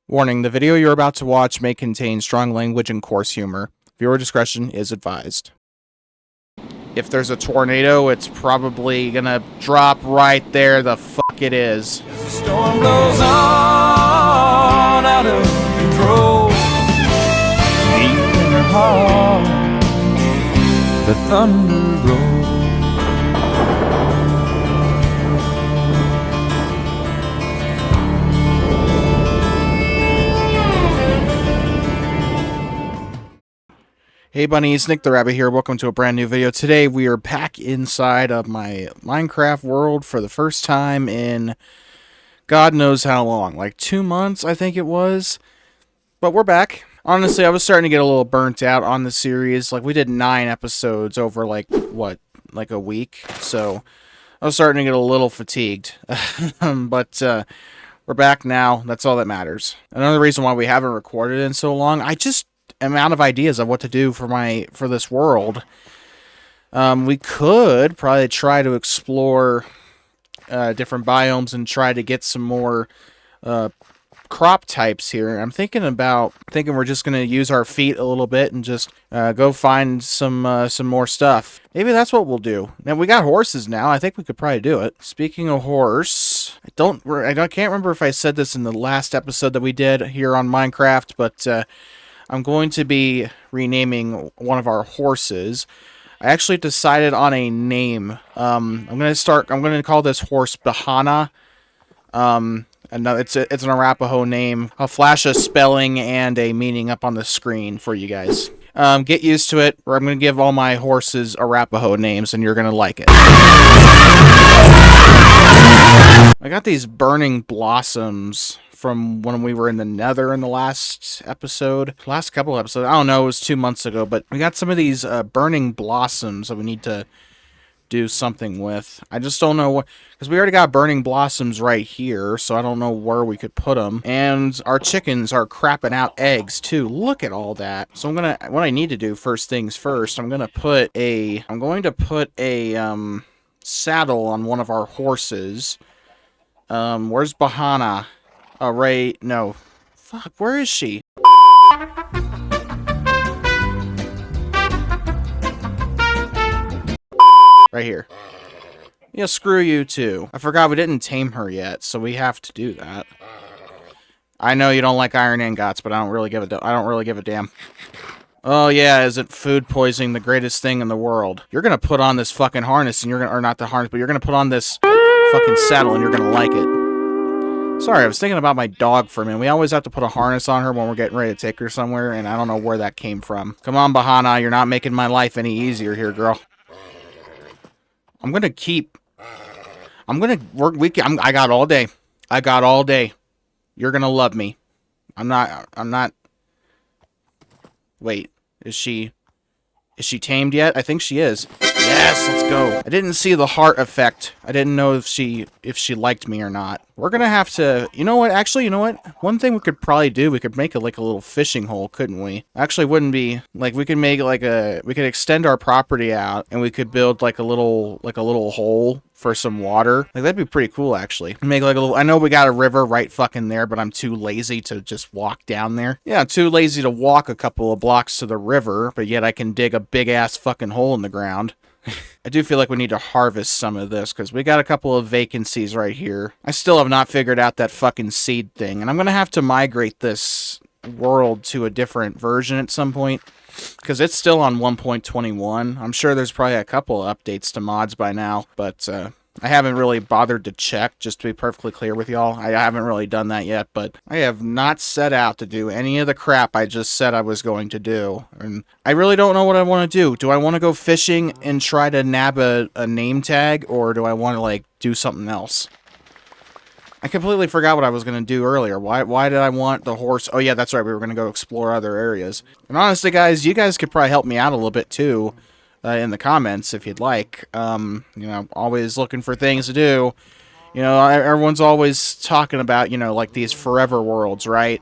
Warning, the video you're about to watch may contain strong language and coarse humor. Viewer discretion is advised. If there's a tornado, it's probably gonna drop right there. The fuck it is. The storm blows on out of control. Deep in her heart, the thunder rolls. Hey bunnies, Nick the Rabbit here. Welcome to a brand new video. Today we are back inside of my Minecraft world for the first time in God knows how long. Like 2 months, I think it was. But we're back. Honestly, I was starting to get a little burnt out on the series. Like, we did 9 episodes over, like a week. So, I was starting to get a little fatigued. But, we're back now. That's all that matters. Another reason why we haven't recorded in so long, I just am out of ideas of what to do for this world. We could probably try to explore different biomes and try to get some more crop types here. I'm thinking we're just gonna use our feet a little bit and just go find some more stuff. Maybe that's what we'll do. Now we got horses now. I think we could probably do it. Speaking of horse, I can't remember if I said this in the last episode that we did here on Minecraft, but I'm going to be renaming one of our horses. I actually decided on a name. I'm going to call this horse Bahana. It's an Arapaho name. I'll flash a spelling and a meaning up on the screen for you guys. Get used to it, or I'm going to give all my horses Arapaho names, and you're going to like it. I got these burning blossoms from when we were in the Nether in the last couple episodes. I don't know, it was 2 months ago, but we got some of these burning blossoms that we need to do something with. I just don't know what, because we already got burning blossoms right here, so I don't know where we could put them. And our chickens are crapping out eggs too. Look at all that. So what I need to do first things first, I'm going to put a saddle on one of our horses. Where's Bahana? Oh, right, no. Fuck, where is she? Right here. Yeah, screw you too. I forgot we didn't tame her yet, so we have to do that. I know you don't like iron ingots, but I don't really give a damn. Oh yeah, isn't food poisoning the greatest thing in the world? You're gonna put on this fucking harness, and or not the harness, but you're gonna put on this fucking saddle, and you're gonna like it. Sorry, I was thinking about my dog for a minute. We always have to put a harness on her when we're getting ready to take her somewhere, and I don't know where that came from. Come on, Bahana, you're not making my life any easier here, girl. I got all day. I got all day. You're gonna love me. I'm not. Wait, is she tamed yet? I think she is. Yes, let's go. I didn't see the heart effect. I didn't know if she liked me or not. We're gonna have to, you know what? Actually, you know what? One thing we could probably do, we could make it like a little fishing hole, couldn't we? Actually, wouldn't be like we could make like we could extend our property out and we could build like a little hole for some water. Like, that'd be pretty cool, actually. Make like a little, I know we got a river right fucking there, but I'm too lazy to just walk down there. Yeah, I'm too lazy to walk a couple of blocks to the river, but yet I can dig a big ass fucking hole in the ground. I do feel like we need to harvest some of this, because we got a couple of vacancies right here. I still have not figured out that fucking seed thing, and I'm gonna have to migrate this world to a different version at some point, because it's still on 1.21. I'm sure there's probably a couple of updates to mods by now, but I haven't really bothered to check, just to be perfectly clear with y'all. I haven't really done that yet, but I have not set out to do any of the crap I just said I was going to do. And I really don't know what I want to do. Do I want to go fishing and try to nab a name tag, or do I want to, like, do something else? I completely forgot what I was going to do earlier. Why did I want the horse? Oh yeah, that's right, we were going to go explore other areas. And honestly, guys, you guys could probably help me out a little bit, too. In the comments if you'd like. You know, always looking for things to do. You know, everyone's always talking about, you know, like these forever worlds, right?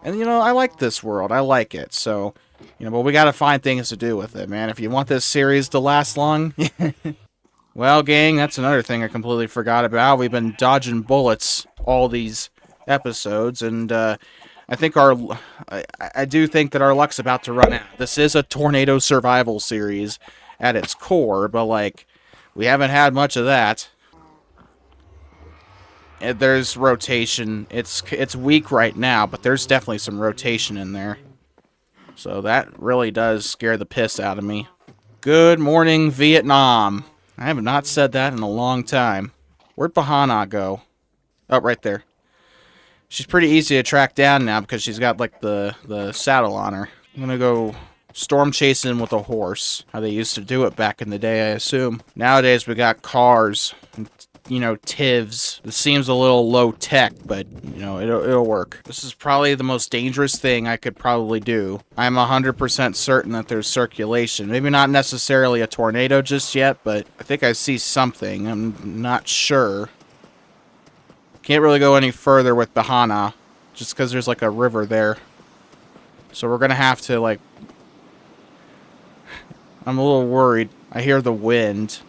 And, you know, I like this world. I like it. So, you know, but we got to find things to do with it, man. If you want this series to last long. Well, gang, that's another thing I completely forgot about. We've been dodging bullets all these episodes, and I think I do think that our luck's about to run out. This is a tornado survival series at its core, but like, we haven't had much of that. There's rotation. It's weak right now, but there's definitely some rotation in there. So that really does scare the piss out of me. Good morning, Vietnam. I have not said that in a long time. Where'd Bahana go? Oh, right there. She's pretty easy to track down now because she's got, like, the saddle on her. I'm gonna go storm chasing with a horse. How they used to do it back in the day, I assume. Nowadays, we got cars and, you know, TIVs. It seems a little low tech, but, you know, it'll work. This is probably the most dangerous thing I could probably do. I'm 100% certain that there's circulation. Maybe not necessarily a tornado just yet, but I think I see something. I'm not sure. Can't really go any further with Bahana, just because there's like a river there. So we're gonna have to, like... I'm a little worried. I hear the wind.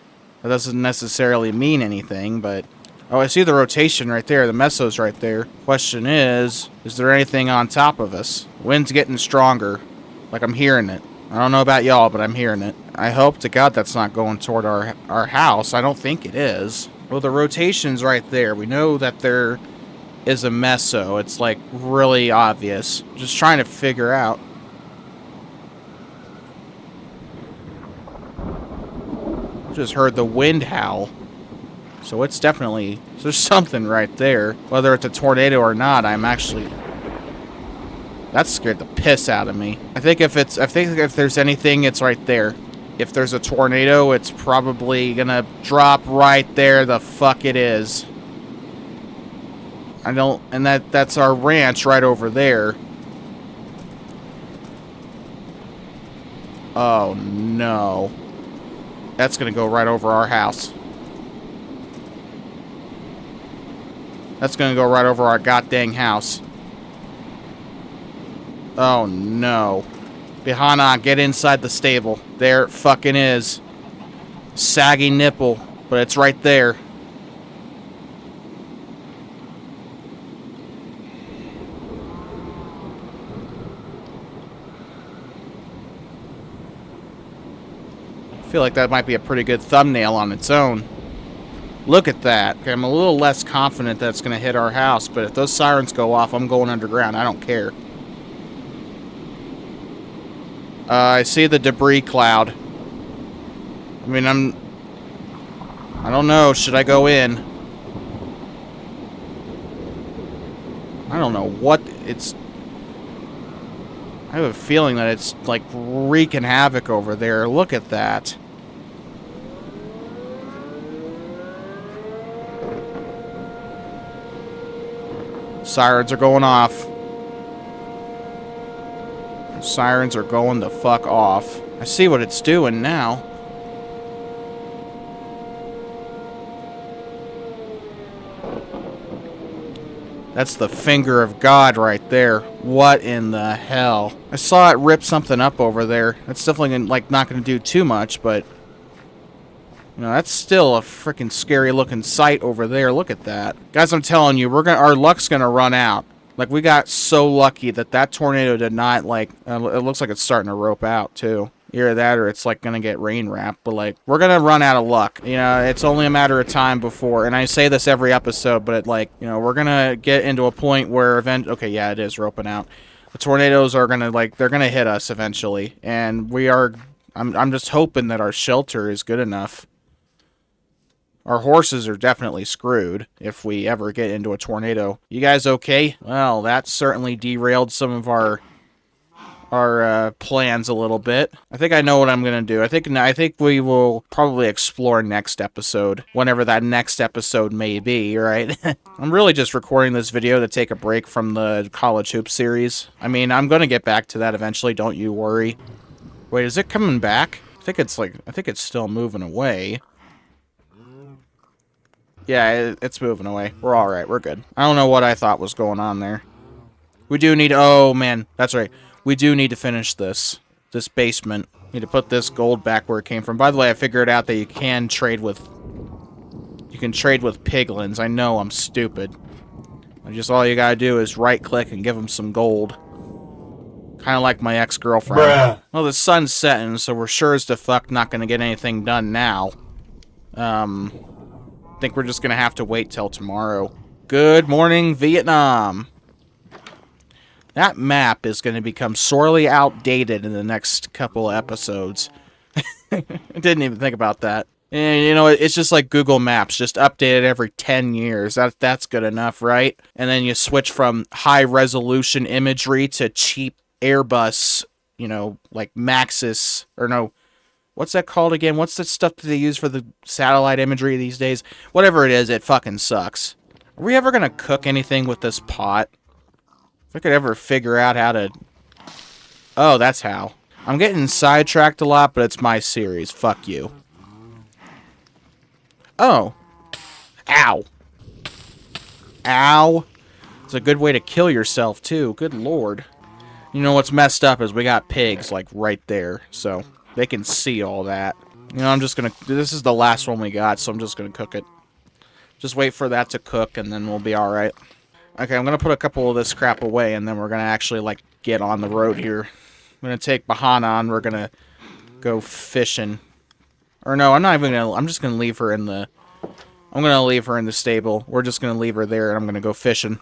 That doesn't necessarily mean anything, but... Oh, I see the rotation right there. The meso's right there. Question is there anything on top of us? Wind's getting stronger. Like, I'm hearing it. I don't know about y'all, but I'm hearing it. I hope to God that's not going toward our house. I don't think it is. Well, the rotation's right there. We know that there is a meso. It's, like, really obvious. Just trying to figure out. Just heard the wind howl. So it's definitely... There's something right there. Whether it's a tornado or not, I'm actually... That scared the piss out of me. I think if there's anything, it's right there. If there's a tornado, it's probably gonna drop right there. The fuck it is. And that's our ranch right over there. Oh no. That's gonna go right over our house. That's gonna go right over our goddamn house. Oh no. Bahana, get inside the stable. There it fucking is. Saggy nipple, but it's right there. I feel like that might be a pretty good thumbnail on its own. Look at that. Okay, I'm a little less confident that it's going to hit our house, but if those sirens go off, I'm going underground. I don't care. I see the debris cloud. I mean, I don't know. Should I go in? I don't know what it's... I have a feeling that it's, like, wreaking havoc over there. Look at that. Sirens are going off. Sirens are going the fuck off. I see what it's doing now. That's the finger of God right there. What in the hell? I saw it rip something up over there. That's definitely like not going to do too much, but you know, that's still a freaking scary looking sight over there. Look at that. Guys, I'm telling you, our luck's going to run out. Like, we got so lucky that tornado did not, like, it looks like it's starting to rope out, too. Either that or it's, like, going to get rain wrapped. But, like, we're going to run out of luck. You know, it's only a matter of time before, and I say this every episode, but, you know, we're going to get into a point where okay, yeah, it is roping out. The tornadoes are going to, like, they're going to hit us eventually. And I'm just hoping that our shelter is good enough. Our horses are definitely screwed if we ever get into a tornado. You guys okay? Well, that certainly derailed some of our plans a little bit. I think I know what I'm gonna do. I think we will probably explore next episode, whenever that next episode may be. Right? I'm really just recording this video to take a break from the College Hoops series. I mean, I'm gonna get back to that eventually. Don't you worry. Wait, is it coming back? I think it's still moving away. Yeah, it's moving away. We're alright. We're good. I don't know what I thought was going on there. We do need... Oh, man. That's right. We do need to finish this basement. Need to put this gold back where it came from. By the way, I figured out that you can trade with piglins. I know I'm stupid. Just all you gotta do is right-click and give them some gold. Kind of like my ex-girlfriend. Well, the sun's setting, so we're sure as the fuck not gonna get anything done now. I think we're just gonna have to wait till tomorrow. Good morning, Vietnam. That map is gonna become sorely outdated in the next couple episodes. I didn't even think about that. And, you know, it's just like Google Maps, just updated every 10 years. That's good enough, right? And then you switch from high-resolution imagery to cheap Airbus, you know, like Maxis, or no, what's that called again? What's the stuff that they use for the satellite imagery these days? Whatever it is, it fucking sucks. Are we ever gonna cook anything with this pot? If I could ever figure out how to... Oh, that's how. I'm getting sidetracked a lot, but it's my series. Fuck you. Oh. Ow. Ow. It's a good way to kill yourself, too. Good lord. You know what's messed up is we got pigs, like, right there. So, they can see all that. You know, I'm just gonna... This is the last one we got, so I'm just gonna cook it. Just wait for that to cook, and then we'll be alright. Okay, I'm gonna put a couple of this crap away, and then we're gonna actually, like, get on the road here. I'm gonna take Bahana, and we're gonna go fishing. Or no, I'm not even gonna... I'm just gonna leave her in the... I'm gonna leave her in the stable. We're just gonna leave her there, and I'm gonna go fishing.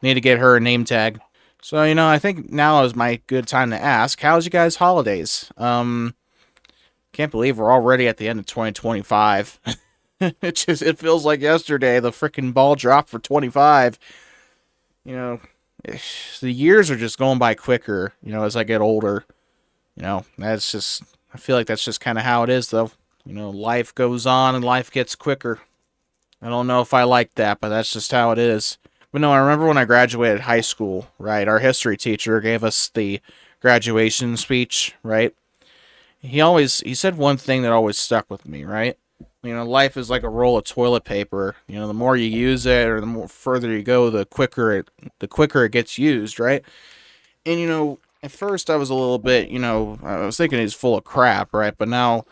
Need to get her a name tag. So, you know, I think now is my good time to ask, how's you guys' holidays? Can't believe we're already at the end of 2025. It feels like yesterday the frickin' ball dropped for 25. You know, the years are just going by quicker, you know, as I get older. You know, that's just... I feel like that's just kind of how it is, though. You know, life goes on and life gets quicker. I don't know if I like that, but that's just how it is. But no, I remember when I graduated high school, right? Our history teacher gave us the graduation speech, right? He said one thing that always stuck with me, right? You know, life is like a roll of toilet paper. You know, the more you use it or the more further you go, the quicker it gets used, right? And, you know, at first I was a little bit, you know, I was thinking he's full of crap, right? But now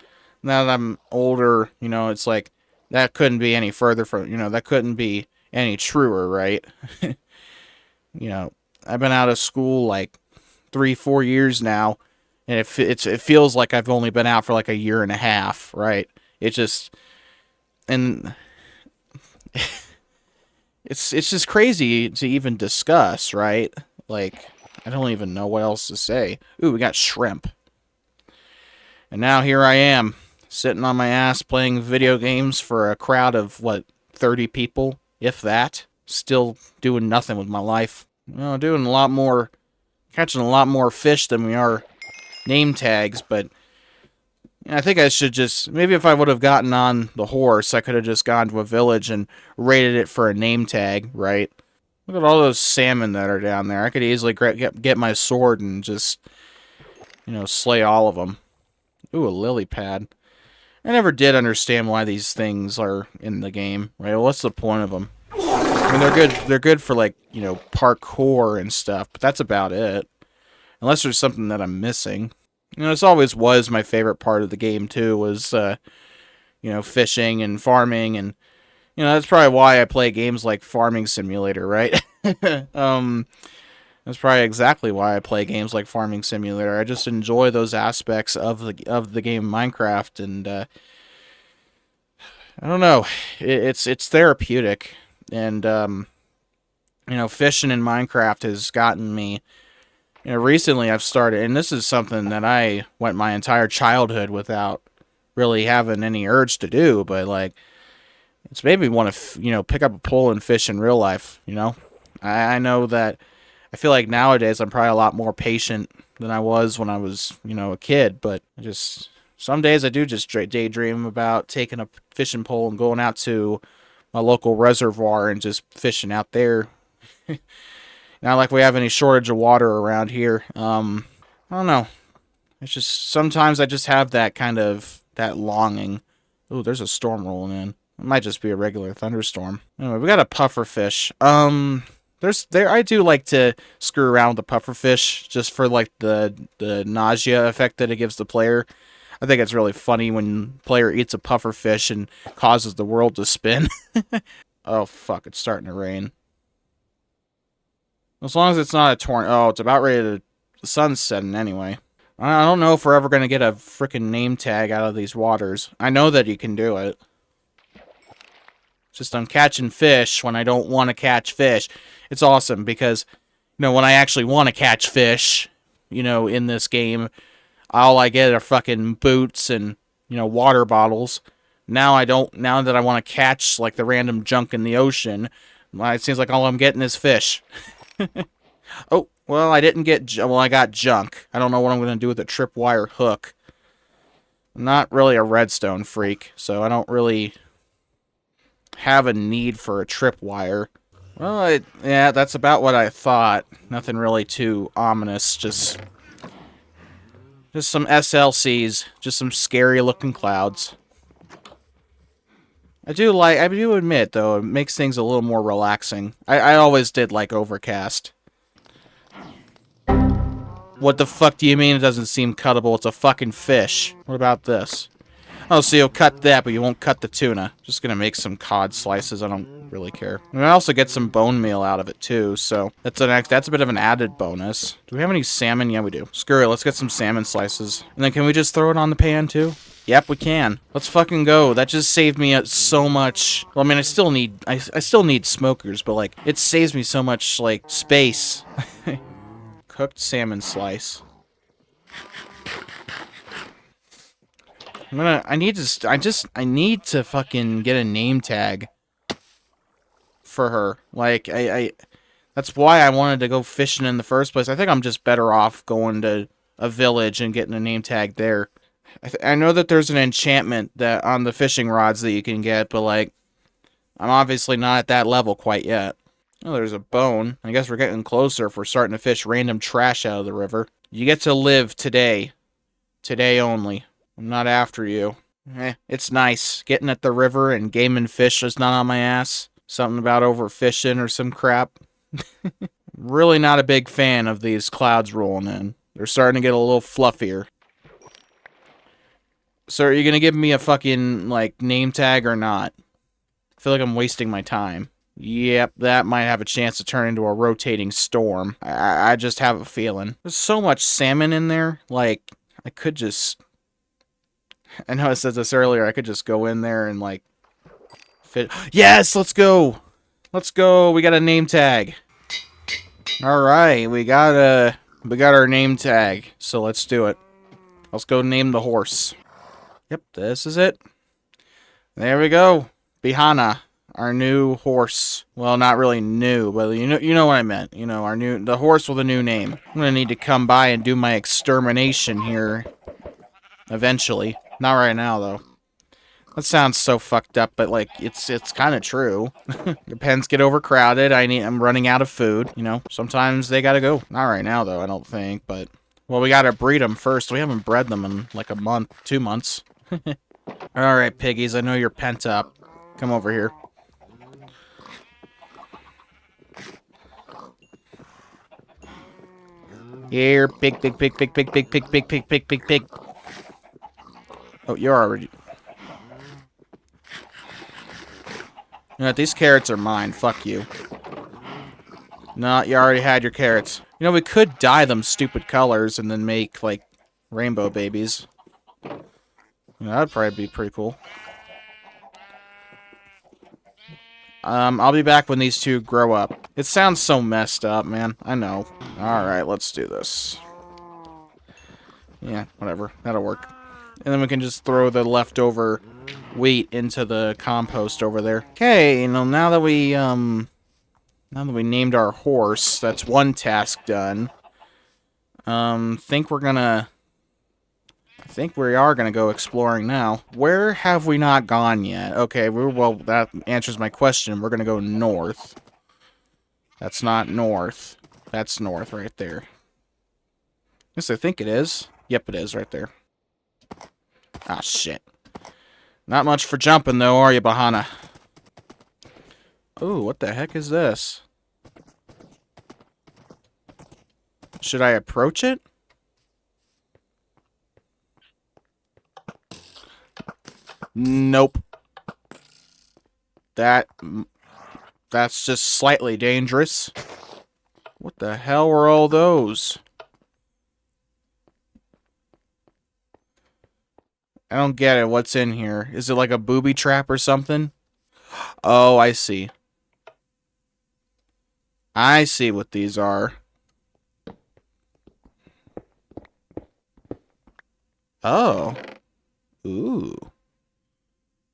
that I'm older, you know, it's like, that couldn't be any further from, you know, that couldn't be any truer, right? You know, I've been out of school like 3-4 years now, and it feels like I've only been out for like a year and a half, right? It just, and it's just crazy to even discuss, right? Like, I don't even know what else to say. Ooh, we got shrimp. And now here I am, sitting on my ass playing video games for a crowd of, what, 30 people, if that. Still doing nothing with my life. You know, doing a lot more, catching a lot more fish than we are name tags, but I think I should just, maybe if I would have gotten on the horse, I could have just gone to a village and raided it for a name tag, right? Look at all those salmon that are down there. I could easily get my sword and just, you know, slay all of them. Ooh, a lily pad. I never did understand why these things are in the game, right? Well, what's the point of them? I mean, they're good for, like, you know, parkour and stuff, but that's about it. Unless there's something that I'm missing. You know, this always was my favorite part of the game, too, was, you know, fishing and farming, and, you know, that's probably why I play games like Farming Simulator, right? That's probably exactly why I play games like Farming Simulator. I just enjoy those aspects of the game Minecraft, and, I don't know, it's therapeutic, and, you know, fishing in Minecraft has gotten me... You know, recently I've started, and this is something that I went my entire childhood without really having any urge to do, but, like, it's made me want to, you know, pick up a pole and fish in real life, you know? I know that, I feel like nowadays I'm probably a lot more patient than I was when I was, you know, a kid, but just, some days I do just daydream about taking a fishing pole and going out to my local reservoir and just fishing out there. Not like we have any shortage of water around here. I don't know. It's just, sometimes I just have that kind of, that longing. Ooh, there's a storm rolling in. It might just be a regular thunderstorm. Anyway, we got a pufferfish. I do like to screw around with the pufferfish just for, like, the nausea effect that it gives the player. I think it's really funny when the player eats a pufferfish and causes the world to spin. Oh, fuck, it's starting to rain. As long as it's not a tornado. Oh, it's about ready to... The sun's setting anyway. I don't know if we're ever going to get a freaking name tag out of these waters. I know that you can do it. Just I'm catching fish when I don't want to catch fish. It's awesome because, you know, when I actually want to catch fish, you know, in this game, all I get are fucking boots and, you know, water bottles. Now I don't, now that I want to catch, like, the random junk in the ocean, it seems like all I'm getting is fish. Oh, well, I didn't get, well, I got junk. I don't know what I'm going to do with a tripwire hook. I'm not really a redstone freak, so I don't really have a need for a tripwire. Well, yeah, that's about what I thought. Nothing really too ominous, just some SLCs, just some scary looking clouds. I do admit, though, it makes things a little more relaxing. I always did like Overcast. What the fuck do you mean it doesn't seem cuttable? It's a fucking fish. What about this? Oh, so you'll cut that, but you won't cut the tuna. Just gonna make some cod slices. I don't really care. And I also get some bone meal out of it too, so that's a bit of an added bonus. Do we have any salmon? Yeah, we do. Screw it. Let's get some salmon slices. And then can we just throw it on the pan too? Yep, we can. Let's fucking go. That just saved me so much. Well, I mean, I still need smokers, but like it saves me so much like space. Cooked salmon slice. I need to fucking get a name tag for her. Like, that's why I wanted to go fishing in the first place. I think I'm just better off going to a village and getting a name tag there. I know that there's an enchantment that on the fishing rods that you can get, but like, I'm obviously not at that level quite yet. Oh, there's a bone. I guess we're getting closer if we're starting to fish random trash out of the river. You get to live today. Today only. I'm not after you. It's nice. Getting at the river and gaming fish is not on my ass. Something about overfishing or some crap. Really not a big fan of these clouds rolling in. They're starting to get a little fluffier. So are you going to give me a fucking, like, name tag or not? I feel like I'm wasting my time. Yep, that might have a chance to turn into a rotating storm. I just have a feeling. There's so much salmon in there. Like, I could just... I know I said this earlier. I could just go in there and, like... fit. Yes! Let's go! Let's go! We got a name tag. Alright, we got our name tag. So let's do it. Let's go name the horse. Yep, this is it. There we go. Bihana. Our new horse. Well, not really new, but you know what I meant. You know, the horse with a new name. I'm gonna need to come by and do my extermination here. Eventually. Not right now, though. That sounds so fucked up, but like, it's kind of true. The pens get overcrowded. I'm running out of food, you know. Sometimes they gotta go. Not right now, though, I don't think, but... Well, we gotta breed them first. We haven't bred them in like a month, 2 months. Alright, piggies, I know you're pent up. Come over here. Here, pig. Oh, you're already... You know what, these carrots are mine. Fuck you. No, you already had your carrots. You know, we could dye them stupid colors and then make, like, rainbow babies. Yeah, that'd probably be pretty cool. I'll be back when these two grow up. It sounds so messed up, man. I know. Alright, let's do this. Yeah, whatever. That'll work. And then we can just throw the leftover wheat into the compost over there. Okay, you know, now that we named our horse, that's one task done. I think we are gonna go exploring now. Where have we not gone yet? Okay, well, that answers my question. We're gonna go north. That's not north. That's north right there. Yes, I think it is. Yep, it is right there. Ah, shit. Not much for jumping, though, are you, Bihana? Ooh, what the heck is this? Should I approach it? Nope. That's just slightly dangerous. What the hell were all those? I don't get it. What's in here? Is it like a booby trap or something? Oh, I see. I see what these are. Oh. Ooh.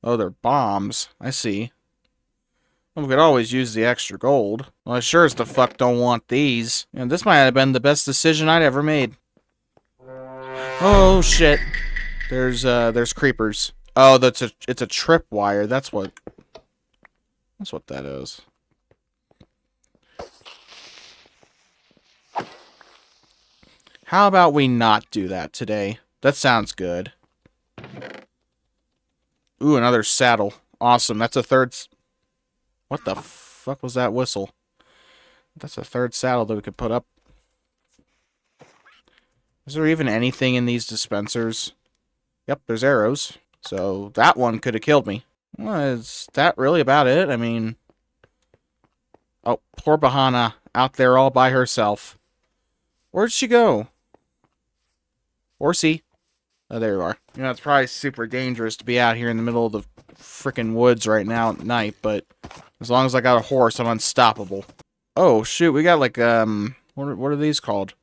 Oh, they're bombs. I see. Well, we could always use the extra gold. Well, I sure as the fuck don't want these. And this might have been the best decision I'd ever made. Oh, shit. There's creepers. Oh, it's a tripwire. That's what that is. How about we not do that today? That sounds good. Ooh, another saddle. Awesome. That's a third... What the fuck was that whistle? That's a third saddle that we could put up. Is there even anything in these dispensers? Yep, there's arrows. So that one could have killed me. Well, is that really about it? I mean... Oh, poor Bahana. Out there all by herself. Where'd she go? Horsey. Oh, there you are. You know, it's probably super dangerous to be out here in the middle of the frickin' woods right now at night, but as long as I got a horse, I'm unstoppable. Oh, shoot, we got like, what are these called?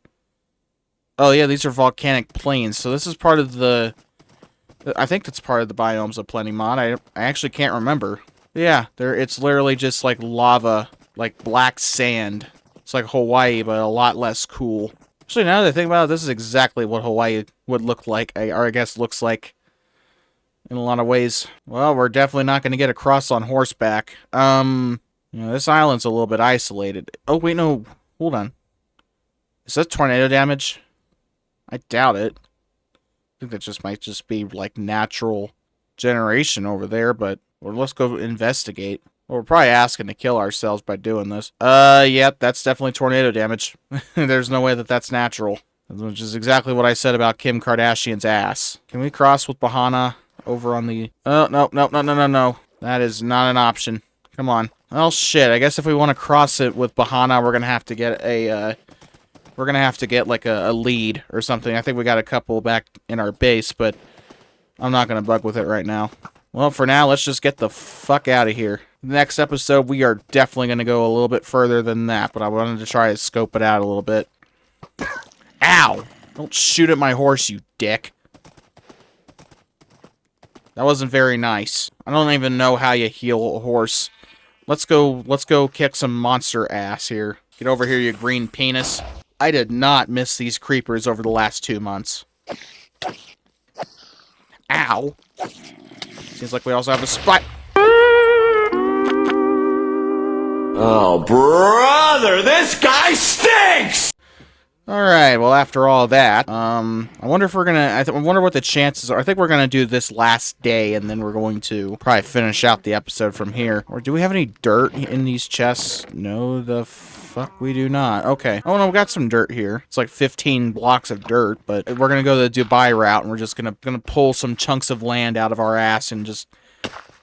Oh, yeah, these are volcanic plains, so this is part of the... I think that's part of the Biomes of Plenty mod. I actually can't remember. Yeah, it's literally just like lava, like black sand. It's like Hawaii, but a lot less cool. Actually, now that I think about it, this is exactly what Hawaii would look like, or I guess looks like in a lot of ways. Well, we're definitely not going to get across on horseback. You know, this island's a little bit isolated. Oh, wait, no. Hold on. Is that tornado damage? I doubt it. I think that just might just be like natural generation over there, but let's go investigate. Well, we're probably asking to kill ourselves by doing this. Yep, that's definitely tornado damage. There's no way that that's natural. Which is exactly what I said about Kim Kardashian's ass. Can we cross with Bahana over on the... Oh, no, no, no, no, no, no. That is not an option. Come on. Oh, shit. I guess if we want to cross it with Bahana, we're gonna have to get a, we're gonna have to get, like, a lead or something. I think we got a couple back in our base, but I'm not gonna bug with it right now. Well, for now, let's just get the fuck out of here. Next episode, we are definitely going to go a little bit further than that, but I wanted to try to scope it out a little bit. Ow! Don't shoot at my horse, you dick. That wasn't very nice. I don't even know how you heal a horse. Let's go kick some monster ass here. Get over here, you green penis. I did not miss these creepers over the last 2 months. Ow! Seems like we also have a spot. Oh, brother, this guy stinks! Alright, well, after all that, I wonder if we're gonna, I wonder what the chances are. I think we're gonna do this last day, and then we're going to probably finish out the episode from here. Or do we have any dirt in these chests? No, the fuck we do not. Okay. Oh, no, we got some dirt here. It's like 15 blocks of dirt, but we're gonna go the Dubai route, and we're just gonna pull some chunks of land out of our ass and just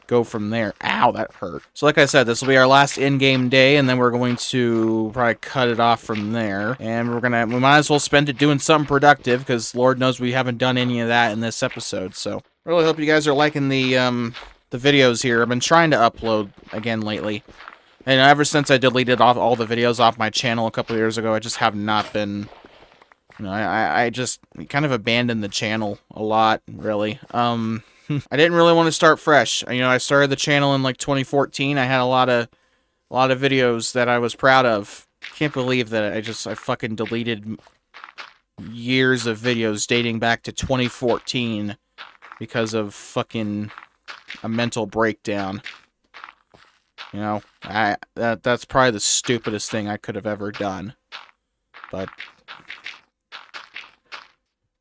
go from there. Ow, that hurt. So like I said, this will be our last in-game day, and then we're going to probably cut it off from there. And we might as well spend it doing something productive, because Lord knows we haven't done any of that in this episode. So I really hope you guys are liking the videos here. I've been trying to upload again lately. And ever since I deleted all the videos off my channel a couple years ago, I just have not been... You know, I just kind of abandoned the channel a lot, really. I didn't really want to start fresh. You know, I started the channel in like 2014. I had a lot of videos that I was proud of. Can't believe that I fucking deleted years of videos dating back to 2014 because of fucking a mental breakdown. You know, that's probably the stupidest thing I could have ever done. But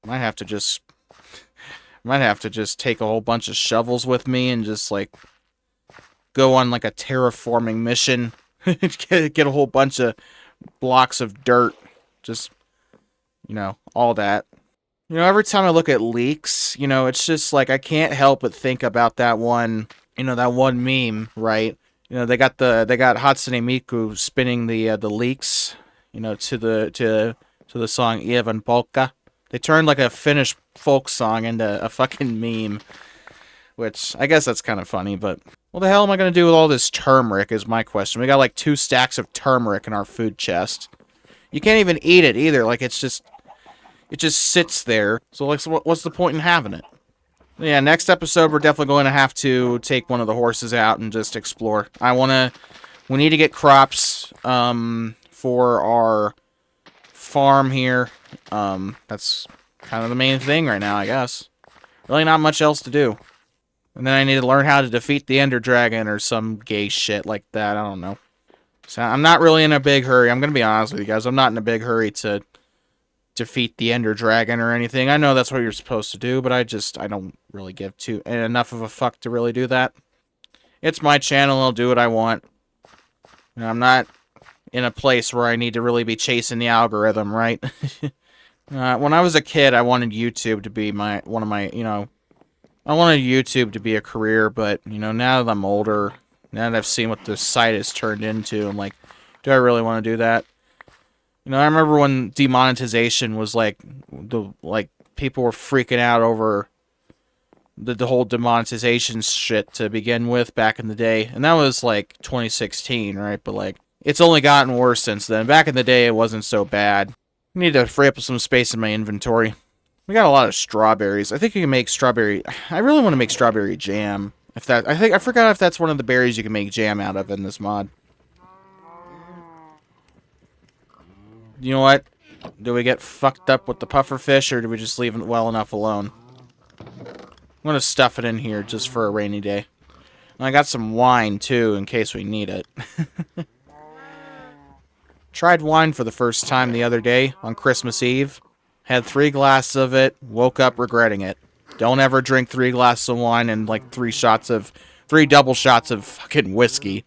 I might have to just take a whole bunch of shovels with me and just, like, go on, like, a terraforming mission. get a whole bunch of blocks of dirt. Just, you know, all that. You know, every time I look at leaks, you know, it's just, like, I can't help but think about that one, you know, that one meme, right? You know, they got Hatsune Miku spinning the leaks, you know, to the song Evan Polka. They turned like a Finnish folk song into a fucking meme, which I guess that's kind of funny, but what the hell am I going to do with all this turmeric is my question. We got like 2 stacks of turmeric in our food chest. You can't even eat it either. Like, it just sits there. So, like, so what's the point in having it? Yeah, next episode, we're definitely going to have to take one of the horses out and just explore. We need to get crops, for our farm here. That's kind of the main thing right now, I guess. Really not much else to do. And then I need to learn how to defeat the Ender Dragon or some gay shit like that. I don't know. So I'm not really in a big hurry. I'm going to be honest with you guys. I'm not in a big hurry to defeat the Ender Dragon or anything. I know that's what you're supposed to do, but I don't really give enough of a fuck to really do that. It's my channel. I'll do what I want. You know, I'm not in a place where I need to really be chasing the algorithm, right? When I was a kid, I wanted YouTube to be I wanted YouTube to be a career, but, you know, now that I'm older, now that I've seen what this site has turned into, I'm like, do I really want to do that? You know, I remember when demonetization was people were freaking out over the whole demonetization shit to begin with back in the day, and that was like 2016, right? But like, it's only gotten worse since then. Back in the day, it wasn't so bad. I need to free up some space in my inventory. We got a lot of strawberries. I think you can make strawberry. I really want to make strawberry jam. I forgot if that's one of the berries you can make jam out of in this mod. You know what? Do we get fucked up with the pufferfish, or do we just leave it well enough alone? I'm gonna stuff it in here just for a rainy day. And I got some wine too, in case we need it. Tried wine for the first time the other day on Christmas Eve. Had 3 glasses of it, woke up regretting it. Don't ever drink 3 glasses of wine and like 3 double shots of fucking whiskey.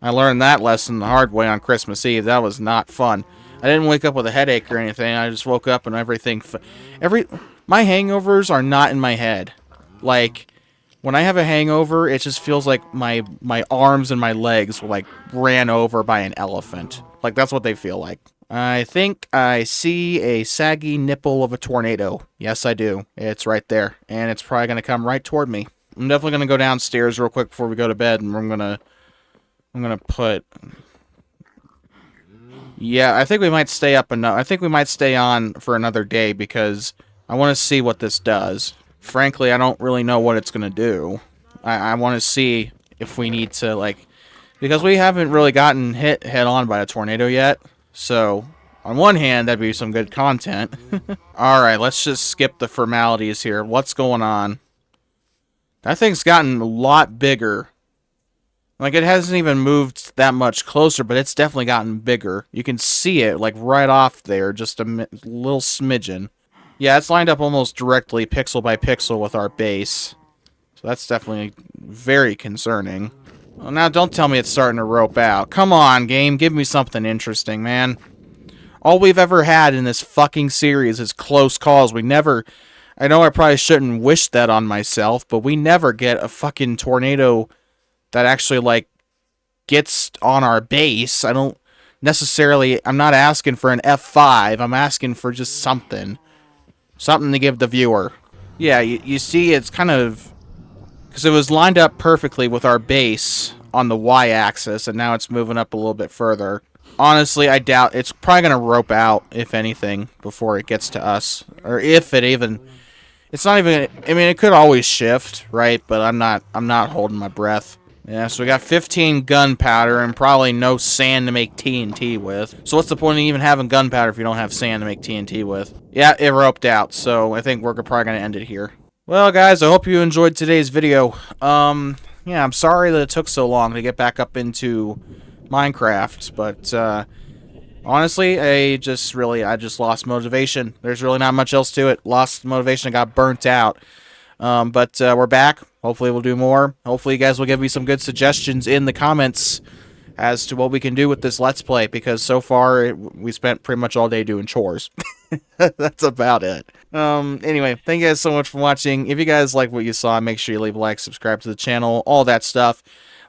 I learned that lesson the hard way on Christmas Eve. That was not fun. I didn't wake up with a headache or anything. I just woke up and everything. My hangovers are not in my head. Like, when I have a hangover, it just feels like my arms and my legs were like ran over by an elephant. Like, that's what they feel like. I think I see a saggy nipple of a tornado. Yes, I do. It's right there. And it's probably going to come right toward me. I'm definitely going to go downstairs real quick before we go to bed. And I'm going to put... Yeah, I think we might stay up enough. I think we might stay on for another day because I want to see what this does. Frankly, I don't really know what it's going to do. I want to see if we need to, like... Because we haven't really gotten hit head-on by a tornado yet. So, on one hand, that'd be some good content. Alright, let's just skip the formalities here. What's going on? That thing's gotten a lot bigger. Like, it hasn't even moved that much closer, but it's definitely gotten bigger. You can see it, like, right off there, just a little smidgen. Yeah, it's lined up almost directly, pixel by pixel, with our base. So that's definitely very concerning. Well, now don't tell me it's starting to rope out. Come on, game. Give me something interesting, man. All we've ever had in this fucking series is close calls. We never... I know I probably shouldn't wish that on myself, but we never get a fucking tornado that actually, like, gets on our base. I don't necessarily... I'm not asking for an F5. I'm asking for just something. Something to give the viewer. Yeah, you see, it's kind of... Because it was lined up perfectly with our base on the Y-axis, and now it's moving up a little bit further. Honestly, I doubt it's probably going to rope out, if anything, before it gets to us. Or if it even... It's not even... I mean, it could always shift, right? But I'm not holding my breath. Yeah, so we got 15 gunpowder and probably no sand to make TNT with. So what's the point of even having gunpowder if you don't have sand to make TNT with? Yeah, it roped out, so I think we're probably going to end it here. Well, guys, I hope you enjoyed today's video. Yeah, I'm sorry that it took so long to get back up into Minecraft, but, honestly, I just lost motivation. There's really not much else to it. Lost motivation, got burnt out. But we're back. Hopefully we'll do more. Hopefully you guys will give me some good suggestions in the comments as to what we can do with this Let's Play, because so far we spent pretty much all day doing chores. That's about it. Anyway, thank you guys so much for watching. If you guys like what you saw, make sure you leave a like, subscribe to the channel, all that stuff.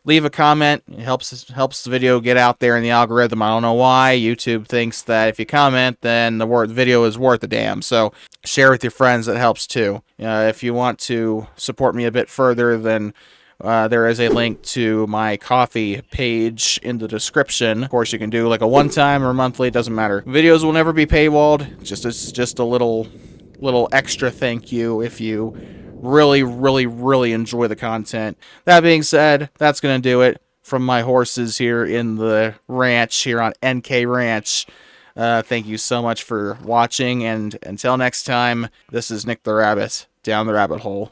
leave a comment. It helps the video get out there in the algorithm. I don't know why. YouTube thinks that if you comment, then the video is worth a damn. So share with your friends. That helps too. If you want to support me a bit further, then there is a link to my coffee page in the description. Of course, you can do like a one-time or monthly. It doesn't matter. Videos will never be paywalled. It's just a little extra thank you if you really enjoy the content. That being said, that's gonna do it from my horses here in the ranch here on NK Ranch. Thank you so much for watching, and until next time, this is Nick the Rabbit, down the rabbit hole.